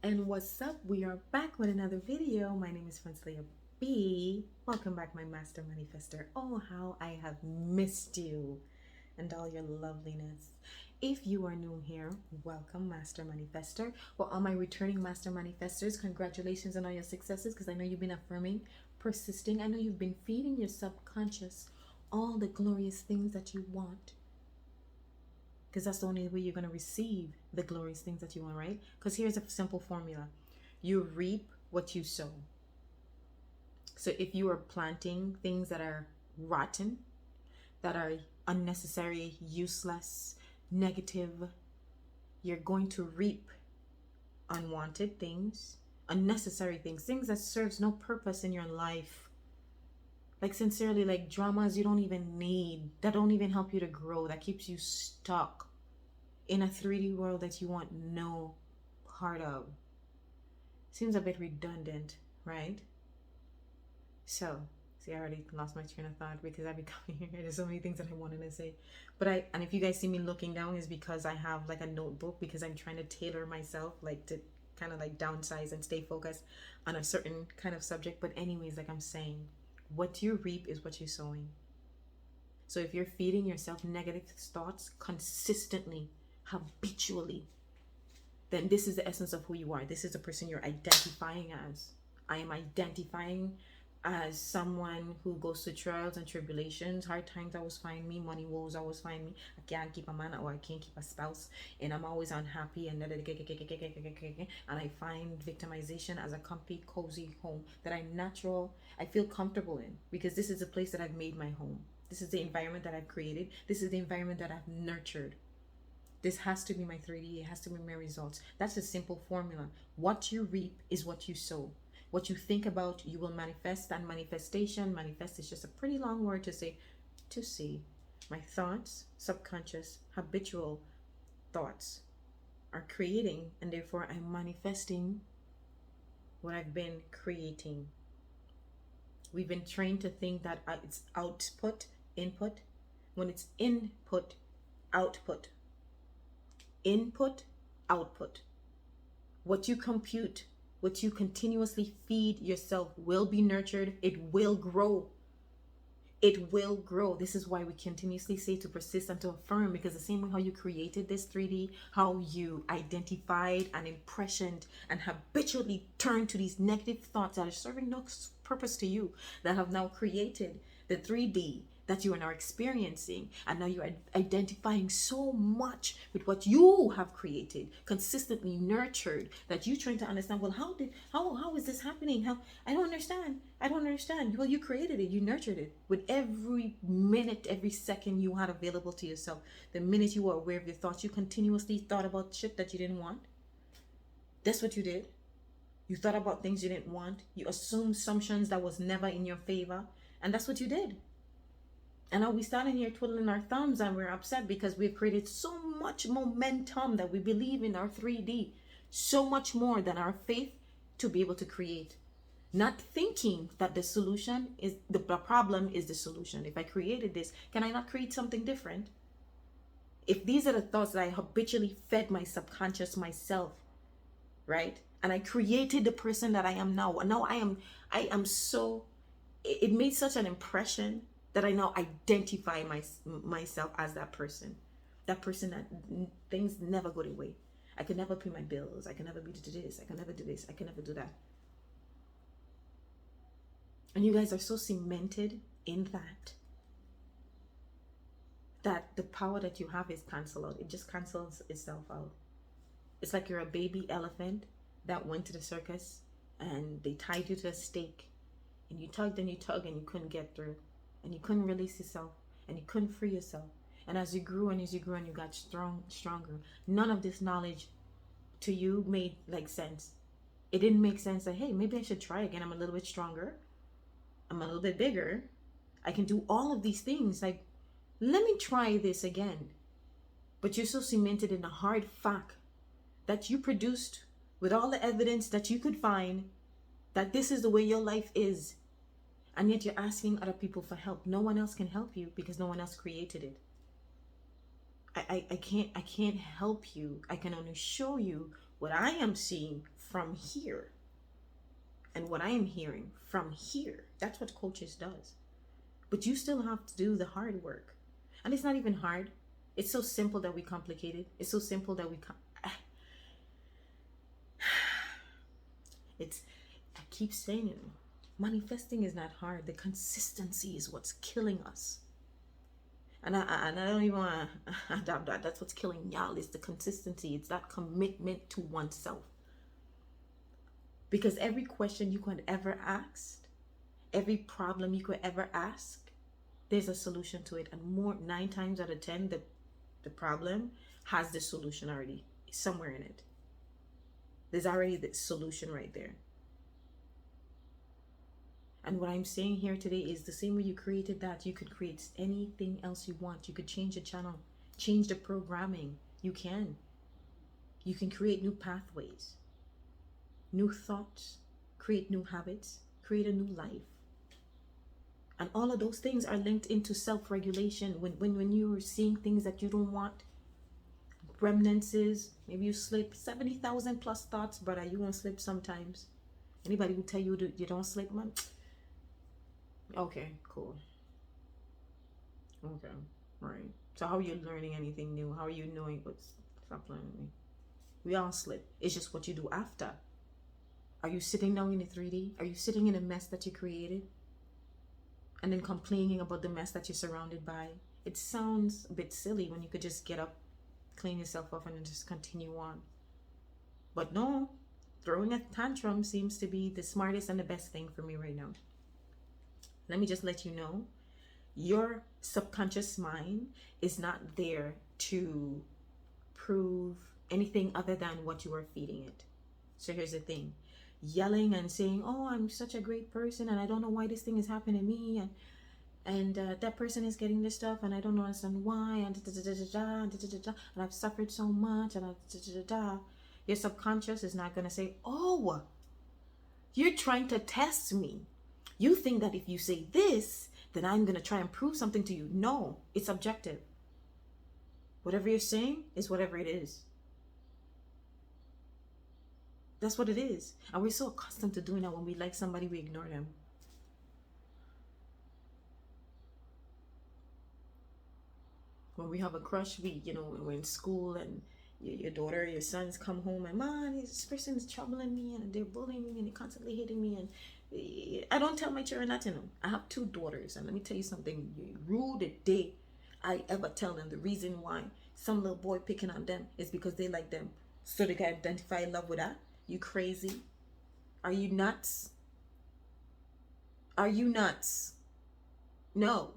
And what's up? We are back with another video. My name is Francilea B. Welcome back, my master manifester. Oh, how I have missed you and all your loveliness. If you are new here, welcome, Master Manifester. Well, all my returning Master Manifestors, congratulations on all your successes because I know you've been affirming, persisting. I know you've been feeding your subconscious all the glorious things that you want because that's the only way you're going to receive the glorious things that you want, right? Because here's a simple formula: you reap what you sow. So if you are planting things that are rotten, that are unnecessary, useless, negative, you're going to reap unwanted things, unnecessary things, things that serves no purpose in your life. Like sincerely, like dramas you don't even need, that don't even help you to grow, that keeps you stuck in a 3D world that you want no part of. Seems a bit redundant, right? So, see, I already lost my train of thought because I've been coming here. There's so many things that I wanted to say. And if you guys see me looking down, is because I have like a notebook because I'm trying to tailor myself, like to kind of like downsize and stay focused on a certain kind of subject. But, anyways, like I'm saying, what you reap is what you're sowing. So, if you're feeding yourself negative thoughts consistently, habitually, then this is the essence of who you are. This is the person you're identifying as. I am identifying as someone who goes through trials and tribulations. Hard times always find me. Money woes always find me. I can't keep a man or I can't keep a spouse. And I'm always unhappy. And I find victimization as a comfy, cozy home that I feel comfortable in. Because this is the place that I've made my home. This is the environment that I've created. This is the environment that I've nurtured. This has to be my 3D. It has to be my results. That's a simple formula. What you reap is what you sow. What you think about, you will manifest. And manifest is just a pretty long word to say, to see. My thoughts, subconscious, habitual thoughts are creating, and therefore I'm manifesting what I've been creating. We've been trained to think that it's output, input, when it's input, output. Input, output. What you compute, what you continuously feed yourself will be nurtured. It will grow. It will grow. This is why we continuously say to persist and to affirm, because the same way how you created this 3D, how you identified and impressioned and habitually turned to these negative thoughts that are serving no purpose to you, that have now created the 3D that you are now experiencing, and now you are identifying so much with what you have created, consistently nurtured, that you're trying to understand, well, how is this happening? How I don't understand. Well, you created it, you nurtured it with every minute, every second you had available to yourself. The minute you were aware of your thoughts, you continuously thought about shit that you didn't want. That's what you did. You thought about things you didn't want. You assumed assumptions that was never in your favor, and that's what you did. And now we standing here twiddling our thumbs and we're upset because we've created so much momentum that we believe in our 3D, so much more than our faith to be able to create. Not thinking that the solution is the problem is the solution. If I created this, can I not create something different? If these are the thoughts that I habitually fed my subconscious myself, right? And I created the person that I am now. Now I am so, it made such an impression that I now identify myself as that person that things never go away. I could never pay my bills. I can never do this. I can never do this. I can never do that. And you guys are so cemented in that the power that you have is canceled out. It just cancels itself out. It's like you're a baby elephant that went to the circus and they tied you to a stake, and you tugged and you couldn't get through, and you couldn't release yourself, and you couldn't free yourself. And as you grew and you got stronger, none of this knowledge to you made like sense. It didn't make sense that, hey, maybe I should try again. I'm a little bit stronger. I'm a little bit bigger. I can do all of these things. Like, let me try this again. But you're so cemented in the hard fact that you produced with all the evidence that you could find that this is the way your life is. And yet you're asking other people for help. No one else can help you because no one else created it. I can't help you. I can only show you What I am seeing from here and what I am hearing from here, that's what coaches does. But you still have to do the hard work. And it's not even hard. It's so simple that we complicate it. It's so simple that it's, I keep saying it. Manifesting is not hard. The consistency is what's killing us. And I don't even want to adopt that. That's what's killing y'all, is the consistency. It's that commitment to oneself. Because every question you could ever ask, every problem you could ever ask, there's a solution to it. And 9 times out of 10, the problem has the solution already somewhere in it. There's already the solution right there. And what I'm saying here today is the same way you created that, you could create anything else you want. You could change the channel, change the programming. You can. You can create new pathways, new thoughts, create new habits, create a new life. And all of those things are linked into self-regulation. When you're seeing things that you don't want, remnants, maybe you slip 70,000 plus thoughts, brother, you won't slip sometimes. Anybody who tell you you don't slip, man? Okay, cool. Okay, right. So how are you learning anything new? How are you knowing what's... Stop playing with me. We all slip. It's just what you do after. Are you sitting down in the 3D? Are you sitting in a mess that you created? And then complaining about the mess that you're surrounded by? It sounds a bit silly when you could just get up, clean yourself up, and then just continue on. But no, throwing a tantrum seems to be the smartest and the best thing for me right now. Let me just let you know, your subconscious mind is not there to prove anything other than what you are feeding it. So here's the thing. Yelling and saying, oh, I'm such a great person and I don't know why this thing is happening to me, and that person is getting this stuff and I don't understand why, and and I've suffered so much, and your subconscious is not going to say, oh, you're trying to test me. You think that if you say this, then I'm going to try and prove something to you. No, it's objective. Whatever you're saying is whatever it is. That's what it is. And we're so accustomed to doing that. When we like somebody, we ignore them. When we have a crush, we're in school and your daughter, your sons come home and, man, this person is troubling me and they're bullying me and they're constantly hitting me. And I don't tell my children that, I have 2 daughters, and let me tell you something. Rule the day I ever tell them the reason why some little boy picking on them is because they like them, so they can identify love with that. You crazy? Are you nuts? Are you nuts? No.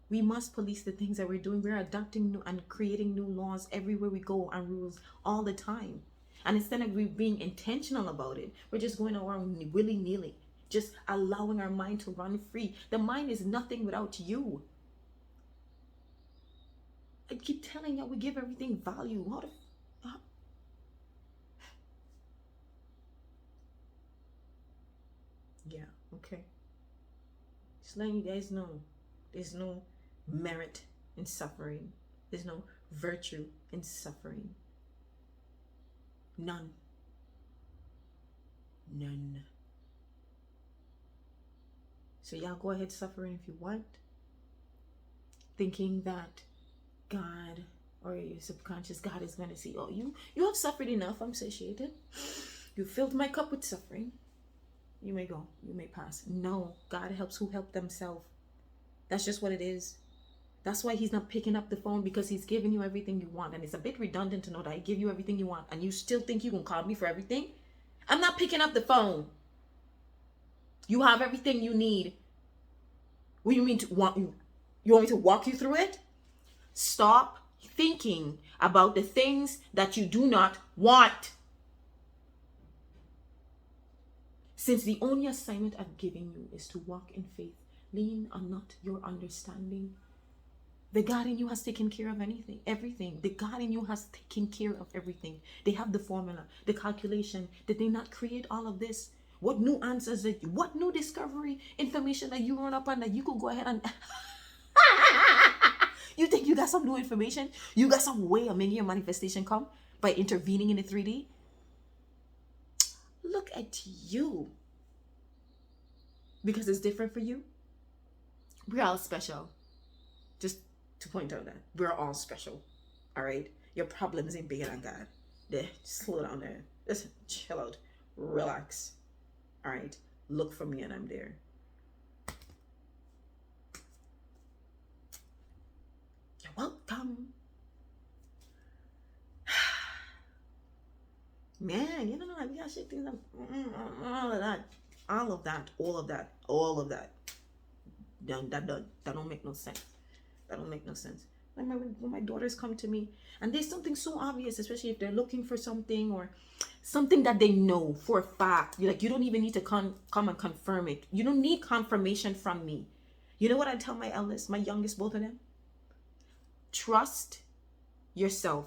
We must police the things that we're doing. We're adopting new and creating new laws everywhere we go, and rules all the time. And instead of we being intentional about it, we're just going around willy-nilly, just allowing our mind to run free. The mind is nothing without you. I keep telling you, we give everything value. Yeah, okay. Just letting you guys know, there's no merit in suffering. There's no virtue in suffering. None. None. So y'all go ahead suffering if you want, thinking that God or your subconscious God is going to see, oh, you have suffered enough. I'm satiated. You filled my cup with suffering. You may go. You may pass. No, God helps who help themselves. That's just what it is. That's why he's not picking up the phone, because he's giving you everything you want. And it's a bit redundant to know that I give you everything you want and you still think you can call me for everything. I'm not picking up the phone. You have everything you need. What do you mean you want me to walk you through it? Stop thinking about the things that you do not want. Since the only assignment I've given you is to walk in faith, lean on not your understanding. The God in you has taken care of everything. The God in you has taken care of everything. They have the formula, the calculation. Did they not create all of this? What new answers, what new discovery information that you run up on that you could go ahead and... You think you got some new information? You got some way of making your manifestation come? by intervening in the 3D. Look at you. Because it's different for you. We're all special. Just to point out that we're all special. All right? Your problems ain't bigger than God. There, slow down there. Just chill out. Relax. All right? Look for me and I'm there. You're welcome. Man, you know, we gotta shake things up. All of that. All of that. All of that. All of that. That don't make no sense. That don't make no sense. When my daughters come to me and there's something so obvious, especially if they're looking for something or something that they know for a fact, you don't even need to come and confirm it. You don't need confirmation from me. You know what I tell my eldest, my youngest, both of them? Trust yourself.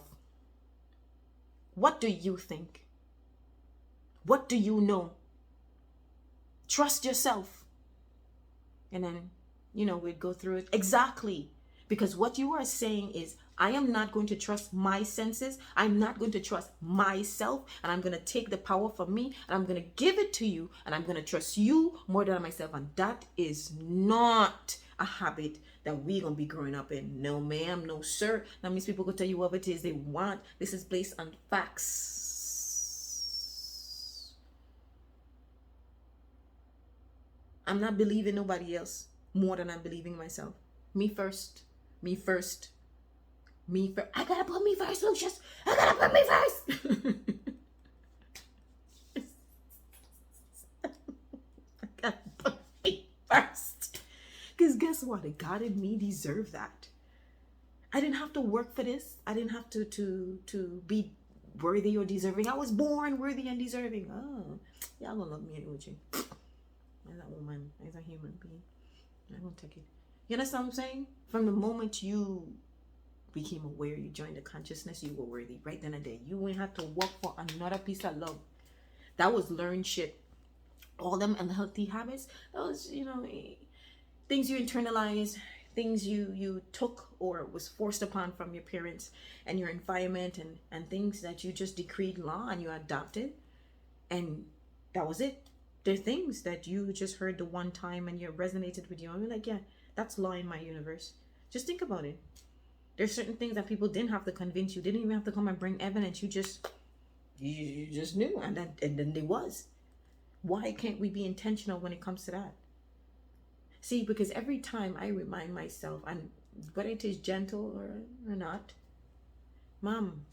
What do you think? What do you know? Trust yourself. And then, we'd go through it. Exactly. Because what you are saying is, I am not going to trust my senses. I'm not going to trust myself. And I'm going to take the power from me and I'm going to give it to you. And I'm going to trust you more than myself. And that is not a habit that we're going to be growing up in. No, ma'am. No, sir. That means people can tell you what it is they want. This is based on facts. I'm not believing nobody else more than I'm believing myself. Me first. Me first. Me first. I gotta put me first, Lucius. I gotta put me first. I gotta put me first. Because guess what? God and me deserve that. I didn't have to work for this. I didn't have to be worthy or deserving. I was born worthy and deserving. Oh, y'all gonna love me anyway. As a woman, as a human being. I'm gonna take it. You understand what I'm saying? From the moment you became aware, you joined the consciousness, you were worthy. Right then and there. You wouldn't have to work for another piece of love. That was learned shit. All them unhealthy habits, that was, things you internalize, things you took or was forced upon from your parents and your environment and things that you just decreed law and you adopted. And that was it. There are things that you just heard the one time and you resonated with you. And you're like, yeah, that's law in my universe. Just think about it. There's certain things that people didn't have to convince you, didn't even have to come and bring evidence. You just knew, and then there was. Why can't we be intentional when it comes to that? See, because every time I remind myself, and whether it is gentle or not, Mom,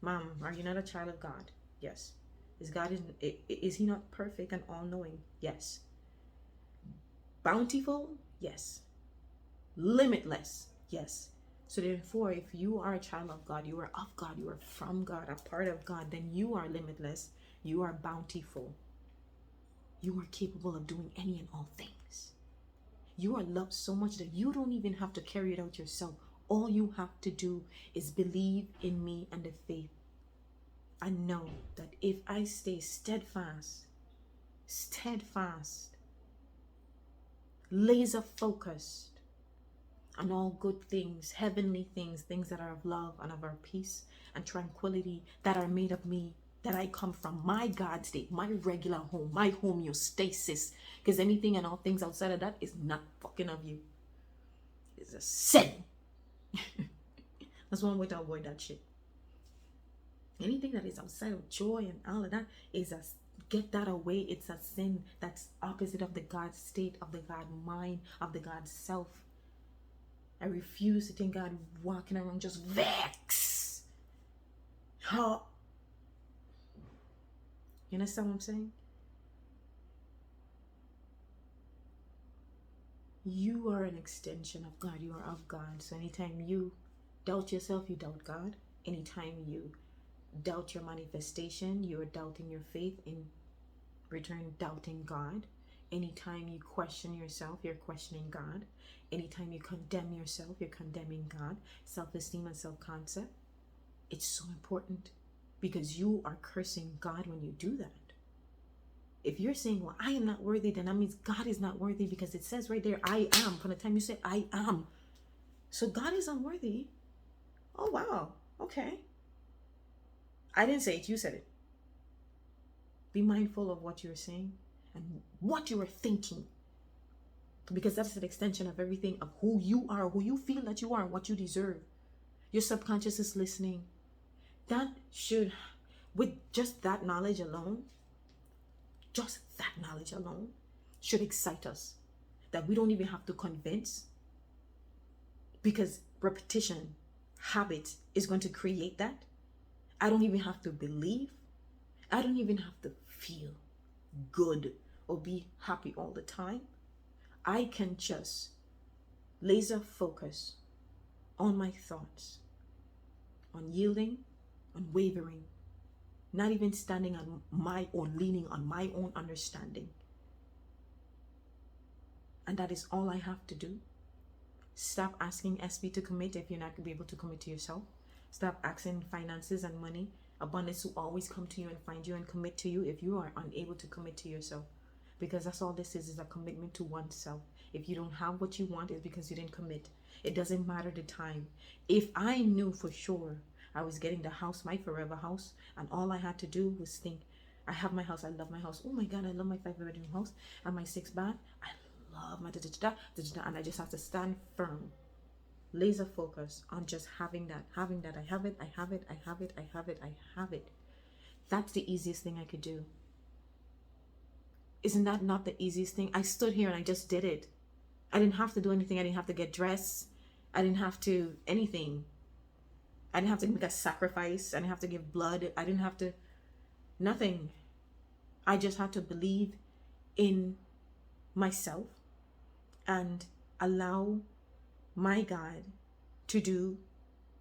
are you not a child of God? Yes. Is he not perfect and all-knowing? Yes. Bountiful? Yes. Limitless? Yes. So therefore, if you are a child of God, you are of God, you are from God, a part of God, then you are limitless, you are bountiful. You are capable of doing any and all things. You are loved so much that you don't even have to carry it out yourself. All you have to do is believe in me and the faith. I know that if I stay steadfast, laser focused on all good things, heavenly things, things that are of love and of our peace and tranquility that are made of me, that I come from my God state, my regular home, my homeostasis. Because anything and all things outside of that is not fucking of you. It's a sin. That's one way to avoid that shit. Anything that is outside of joy and all of that is get that away. It's a sin that's opposite of the God state, of the God mind, of the God self. I refuse to think God walking around just vexed. How? You understand what I'm saying? You are an extension of God. You are of God. So anytime you doubt yourself, you doubt God. Anytime you doubt your manifestation, you're doubting your faith, in return doubting God. Anytime you question yourself, you're questioning God. Anytime you condemn yourself, you're condemning God. Self-esteem and self-concept. It's so important because you are cursing God when you do that. If you're saying, well, I am not worthy, then that means God is not worthy, because it says right there, I am. From the time you say, I am. So God is unworthy. Oh, wow. Okay. I didn't say it, you said it. Be mindful of what you're saying and what you are thinking, because that's an extension of everything of who you are, who you feel that you are, and what you deserve. Your subconscious is listening. That should, with just that knowledge alone, should excite us. That we don't even have to convince, because repetition, habit is going to create that. I don't even have to believe. I don't even have to feel good or be happy all the time. I can just laser focus on my thoughts, on yielding, on wavering, not even standing on my own, leaning on my own understanding. And that is all I have to do. Stop asking SB to commit if you're not going to be able to commit to yourself. Stop asking finances and money, abundance to always come to you and find you and commit to you if you are unable to commit to yourself. Because that's all this is a commitment to oneself. If you don't have what you want, it's because you didn't commit. It doesn't matter the time. If I knew for sure I was getting the house, my forever house, and all I had to do was think, I have my house, I love my house. Oh my God, I love my 5-bedroom house and my 6-bath. I love my da-da-da-da, and I just have to stand firm. Laser focus on just having that. I have it. That's the easiest thing I could do. Isn't that not the easiest thing? I stood here and I just did it. I didn't have to do anything. I didn't have to get dressed. I didn't have to anything. I didn't have to make a sacrifice. I didn't have to give blood. I didn't have to, nothing. I just had to believe in myself and allow my God to do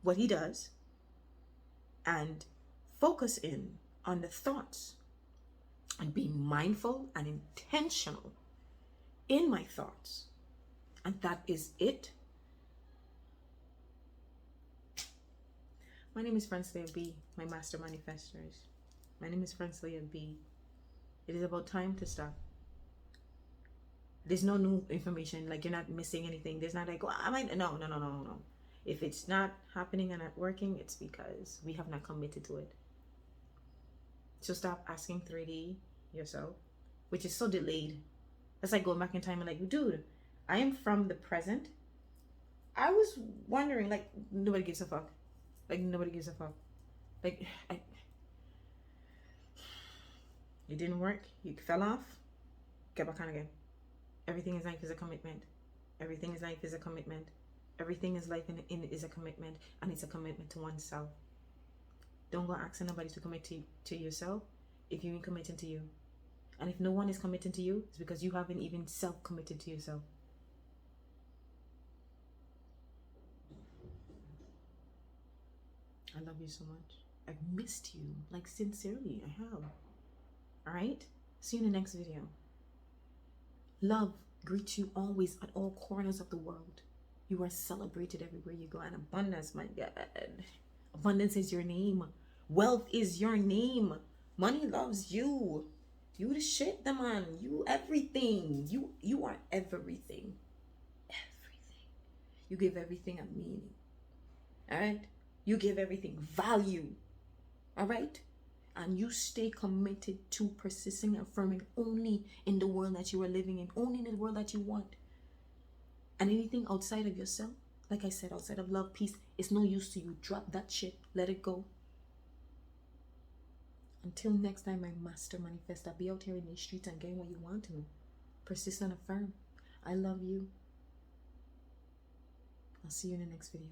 what he does and focus in on the thoughts and being mindful and intentional in my thoughts. And that is it. My name is Francilea B, my master manifestors. My name is Francilea B. It is about time to stop. There's no new information, like you're not missing anything. There's not like, oh, I might, no. If it's not happening and not working, it's because we have not committed to it. So stop asking 3D yourself, which is so delayed. That's like going back in time and like, dude, I am from the present. I was wondering, like, nobody gives a fuck. Like, nobody gives a fuck. Like, it didn't work. You fell off. Get back on again. Everything in life is a commitment. Everything in life is a commitment. Everything is life is a commitment, and it's a commitment to oneself. Don't go asking nobody to commit to yourself if you ain't committing to you. And if no one is committing to you, it's because you haven't even self-committed to yourself. I love you so much. I've missed you, like sincerely, I have. All right? See you in the next video. Love greets you always at all corners of the world. You are celebrated everywhere you go. And abundance, my God. Abundance is your name. Wealth is your name. Money loves you. You the shit, the man. You everything. You are everything. Everything. You give everything a meaning. All right? You give everything value. All right? And you stay committed to persisting and affirming only in the world that you are living in, only in the world that you want. And anything outside of yourself, like I said, outside of love, peace, it's no use to you. Drop that shit. Let it go. Until next time, my master manifestor, be out here in the streets and getting what you want to. Persist and affirm. I love you. I'll see you in the next video.